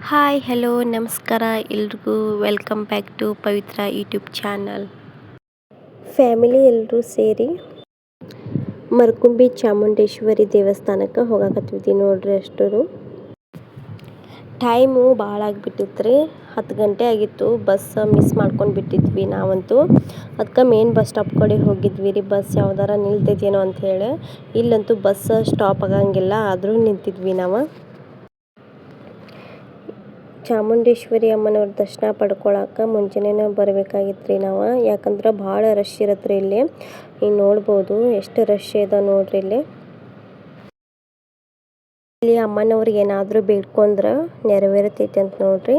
Hi hello ನಮಸ್ಕಾರ ಎಲ್ರಿಗೂ welcome back to Pavitra YouTube channel. Family ಎಲ್ಲರೂ ಸೇರಿ ಮರ್ಕುಂಬಿ ಚಾಮುಂಡೇಶ್ವರಿ ದೇವಸ್ಥಾನಕ್ಕೆ ಹೋಗಾಕತ್ತಿದ್ವಿ ನೋಡ್ರಿ. ಅಷ್ಟರು ಟೈಮು ಭಾಳ ಆಗಿಬಿಟ್ಟಿತ್ತು ರೀ. 10 ಗಂಟೆ ಆಗಿತ್ತು. ಬಸ್ ಮಿಸ್ ಮಾಡ್ಕೊಂಡು ಬಿಟ್ಟಿದ್ವಿ ನಾವಂತೂ. ಅದಕ್ಕೆ ಮೇನ್ ಬಸ್ ಸ್ಟಾಪ್ ಕಡೆ ಹೋಗಿದ್ವಿ ರೀ. ಬಸ್ ಯಾವ್ದಾರ ನಿಲ್ತೈತೇನೋ ಅಂಥೇಳಿ. ಇಲ್ಲಂತೂ ಬಸ್ ಸ್ಟಾಪ್ ಆಗಂಗಿಲ್ಲ, ಆದರೂ ನಿಂತಿದ್ವಿ ನಾವು. ಚಾಮುಂಡೇಶ್ವರಿ ಅಮ್ಮನವ್ರ ದರ್ಶನ ಪಡ್ಕೊಳಕ್ಕೆ ಮುಂಜಾನೆನೇ ಬರಬೇಕಾಗಿತ್ತು ರೀ ನಾವು. ಯಾಕಂದ್ರೆ ಭಾಳ ರಶ್ ಇರತ್ತೆ ರೀ ಇಲ್ಲಿ. ನೀವು ನೋಡ್ಬೋದು ಎಷ್ಟು ರಶ್ ಇದೆ ನೋಡ್ರಿ ಇಲ್ಲಿ. ಇಲ್ಲಿ ಅಮ್ಮನವ್ರಿಗೆ ಏನಾದರೂ ಬೇಡ್ಕೊಂಡ್ರೆ ನೆರವೇರ್ತೈತೆ ಅಂತ ನೋಡ್ರಿ.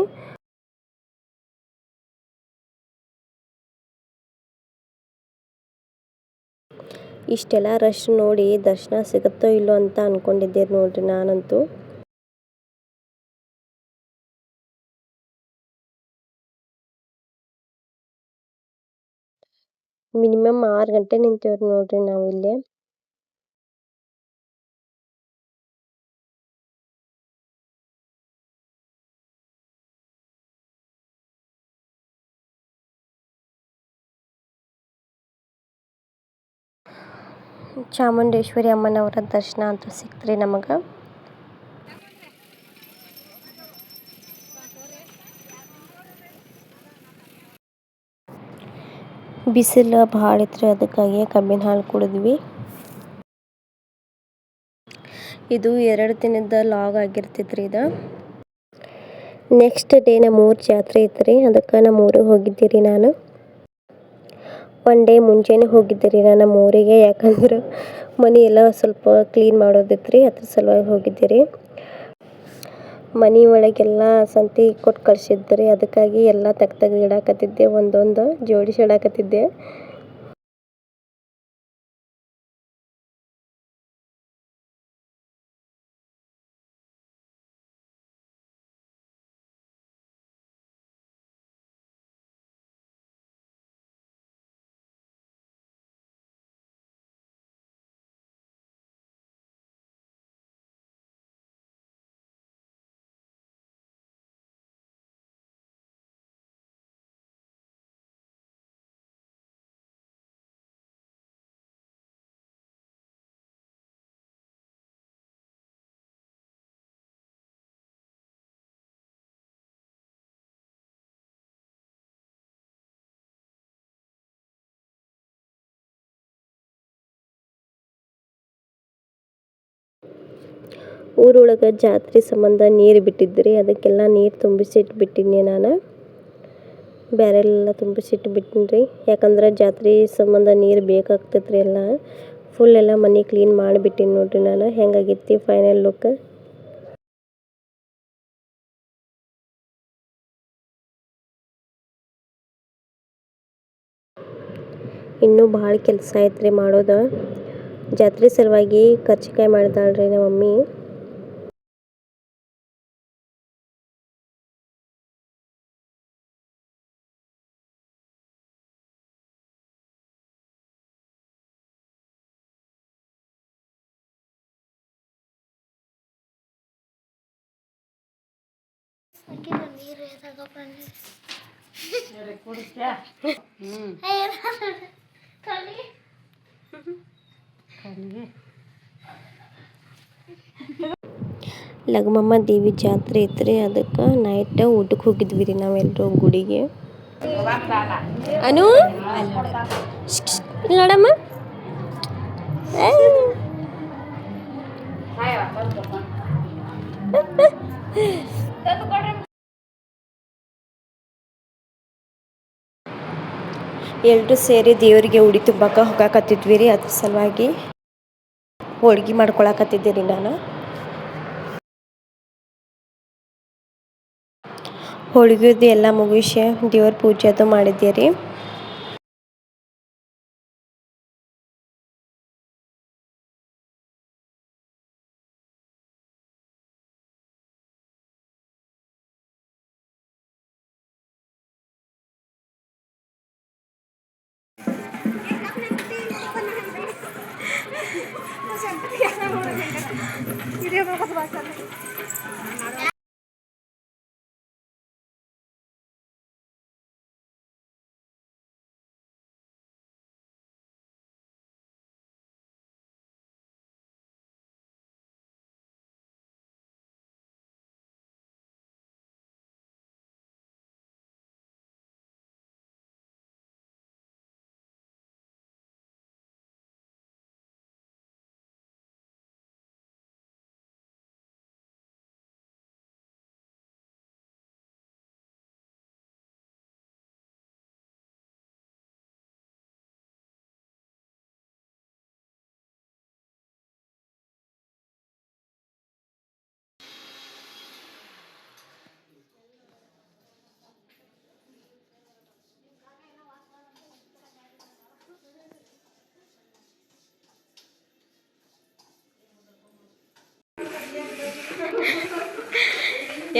ಇಷ್ಟೆಲ್ಲ ರಶ್ ನೋಡಿ ದರ್ಶನ ಸಿಗುತ್ತೋ ಇಲ್ಲೋ ಅಂತ ಅನ್ಕೊಂಡಿದ್ದೆ ನೋಡ್ರಿ ನಾನಂತೂ. ಮಿನಿಮಮ್ 6 ಗಂಟೆ ನಿಂತೇವ್ರಿ ನೋಡ್ರಿ ನಾವಿಲ್ಲಿ. ಚಾಮುಂಡೇಶ್ವರಿ ಅಮ್ಮನವರ ದರ್ಶನ ಅಂತೂ ಸಿಕ್ತ್ರಿ ನಮಗೆ. ಬಿಸಿಲು ಭಾಳ ಇತ್ತು, ಅದಕ್ಕಾಗಿ ಕಬ್ಬಿನ ಹಾಲು ಕುಡಿದ್ವಿ. ಇದು 2 ದಿನದ ಲಾಗ್ ಆಗಿರ್ತೈತ್ರಿ ಇದು. ನೆಕ್ಸ್ಟ್ ಡೇ ನಮ್ಮ ಊರ ಜಾತ್ರೆ ಇತ್ತು ರೀ. ಅದಕ್ಕೆ ನಮ್ಮ ಊರಿಗೆ ಹೋಗಿದ್ದೀರಿ ನಾನು. 1 ಡೇ ಮುಂಚೆನೇ ಹೋಗಿದ್ದೆ ರೀ ನಾನು ನಮ್ಮ ಊರಿಗೆ. ಯಾಕಂದ್ರೆ ಮನೆ ಎಲ್ಲ ಸ್ವಲ್ಪ ಕ್ಲೀನ್ ಮಾಡೋದಿತ್ತು ರೀ, ಅದ್ರ ಸಲುವಾಗಿ ಹೋಗಿದ್ದೀರಿ. ಮನೆ ಒಳಗೆಲ್ಲ ಸಂತಿ ಕೊಟ್ಟು ಕಳಿಸಿದ್ರಿ. ಅದಕ್ಕಾಗಿ ಎಲ್ಲ ತೆಗ್ದು ಇಡಾಕತ್ತಿದ್ದೆ, ಒಂದೊಂದು ಜೋಡಿಸಿ ಇಡಾಕತ್ತಿದ್ದೆ. ಊರೊಳಗೆ ಜಾತ್ರೆ ಸಂಬಂಧ ನೀರು ಬಿಟ್ಟಿದ್ರಿ. ಅದಕ್ಕೆಲ್ಲ ನೀರು ತುಂಬಿಸಿಟ್ಬಿಟ್ಟಿನಿ ನಾನು. ಬ್ಯಾರೆಲ್ಲ ತುಂಬಿಸಿಟ್ಬಿಟ್ಟಿನಿ ರೀ. ಯಾಕಂದ್ರೆ ಜಾತ್ರೆ ಸಂಬಂಧ ನೀರು ಬೇಕಾಗ್ತೈತ್ರಿ ಎಲ್ಲ. ಫುಲ್ ಎಲ್ಲ ಮನೆ ಕ್ಲೀನ್ ಮಾಡಿಬಿಟ್ಟಿನಿ ನೋಡ್ರಿ ನಾನು. ಹೆಂಗಾಗೈತಿ ಫೈನಲ್ ಲುಕ್. ಇನ್ನೂ ಭಾಳ ಕೆಲಸ ಐತ್ರಿ ಮಾಡೋದು. ಜಾತ್ರೆ ಸಲುವಾಗಿ ಕರ್ಜಿಕಾಯಿ ಮಾಡಿದಾಳ್ರಿ ನಮ್ಮ ಮಮ್ಮಿ. ಲಗಮಮ್ಮ ದೇವಿ ಜಾತ್ರೆ ಇತ್ತು, ಅದಕ್ಕೆ ನೈಟ್ ಊಟಕ್ಕೆ ಹೋಗಿದ್ವಿ ರೀ ನಾವೆಲ್ಲರೂ ಗುಡಿಗೆ. ಅನು ನೋಡಮ್ಮ, ಎಲ್ಲರೂ ಸೇರಿ ದೇವರಿಗೆ ಉಡಿ ತುಂಬಕ್ಕೆ ಹೋಗಾಕತ್ತಿದ್ವಿ ರೀ. ಅದ್ರ ಸಲುವಾಗಿ ಹೋಳ್ಗೆ ಮಾಡ್ಕೊಳಕತ್ತಿದ್ದೆ ರೀ ನಾನು. ಹೋಳಿಗೆದು ಎಲ್ಲ ಮುಗಿಸಿ ದೇವ್ರ ಪೂಜೆ ಅದು ಮಾಡಿದ್ದೆ ರೀ.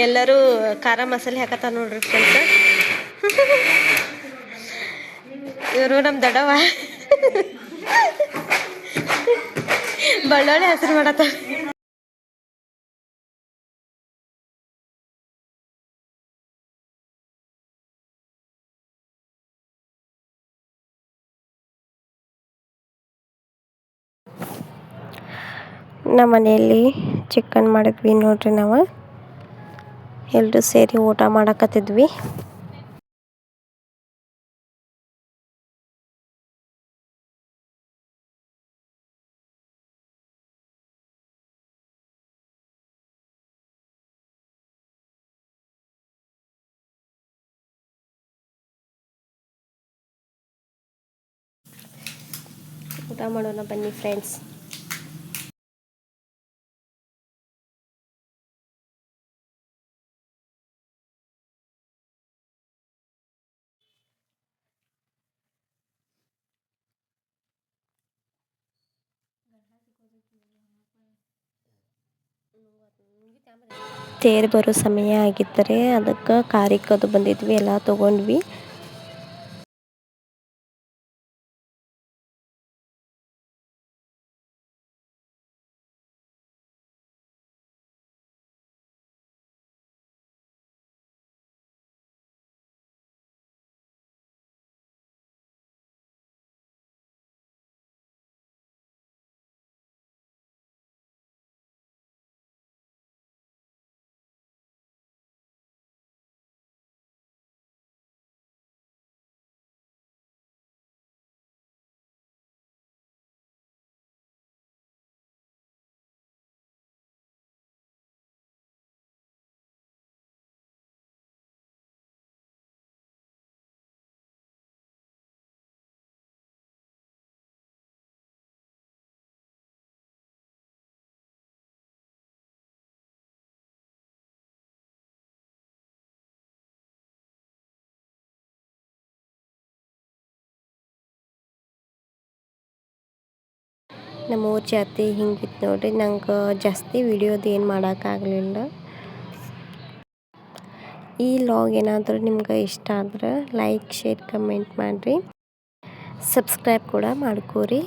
ಎಲ್ಲರೂ ಖಾರ ಮಸಾಲೆ ಹಾಕತ್ತಾರ ನೋಡ್ರಿ ಫ್ರೆಂಡ್ಸ್. ಇವರು ನಮ್ಮ ದೊಡ್ಡವ ಬಳ್ಳೊಳ್ಳಿ ಹೆಸರು ಮಾಡತ್ತ. ನಮ್ಮ ಮನೆಯಲ್ಲಿ ಚಿಕನ್ ಮಾಡಿದ್ವಿ ನೋಡ್ರಿ. ನಾವು ಎಲ್ಲರೂ ಸೇರಿ ಊಟ ಮಾಡಕತ್ತಿದ್ವಿ. ಊಟ ಮಾಡೋಣ ಬನ್ನಿ ಫ್ರೆಂಡ್ಸ್. ತೇರು ಬರೋ ಸಮಯ ಆಗಿದ್ದರೆ ಅದಕ್ಕೆ ಕಾರಿಕ್ಕದು ಬಂದಿದ್ವಿ, ಎಲ್ಲ ತೊಗೊಂಡ್ವಿ. ನಮ್ಮ ಊರ ಜಾತಿ ಹಿಂಗಿತ್ತು ನೋಡ್ರಿ. ನಂಗೆ ಜಾಸ್ತಿ ವಿಡಿಯೋದು ಏನು ಮಾಡೋಕ್ಕಾಗಲಿಲ್ಲ. ಈ ಲಾಗ್ ಏನಾದರೂ ನಿಮ್ಗೆ ಇಷ್ಟ ಆದ್ರೆ ಲೈಕ್, ಶೇರ್, ಕಮೆಂಟ್ ಮಾಡಿರಿ. ಸಬ್ಸ್ಕ್ರೈಬ್ ಕೂಡ ಮಾಡ್ಕೋರಿ.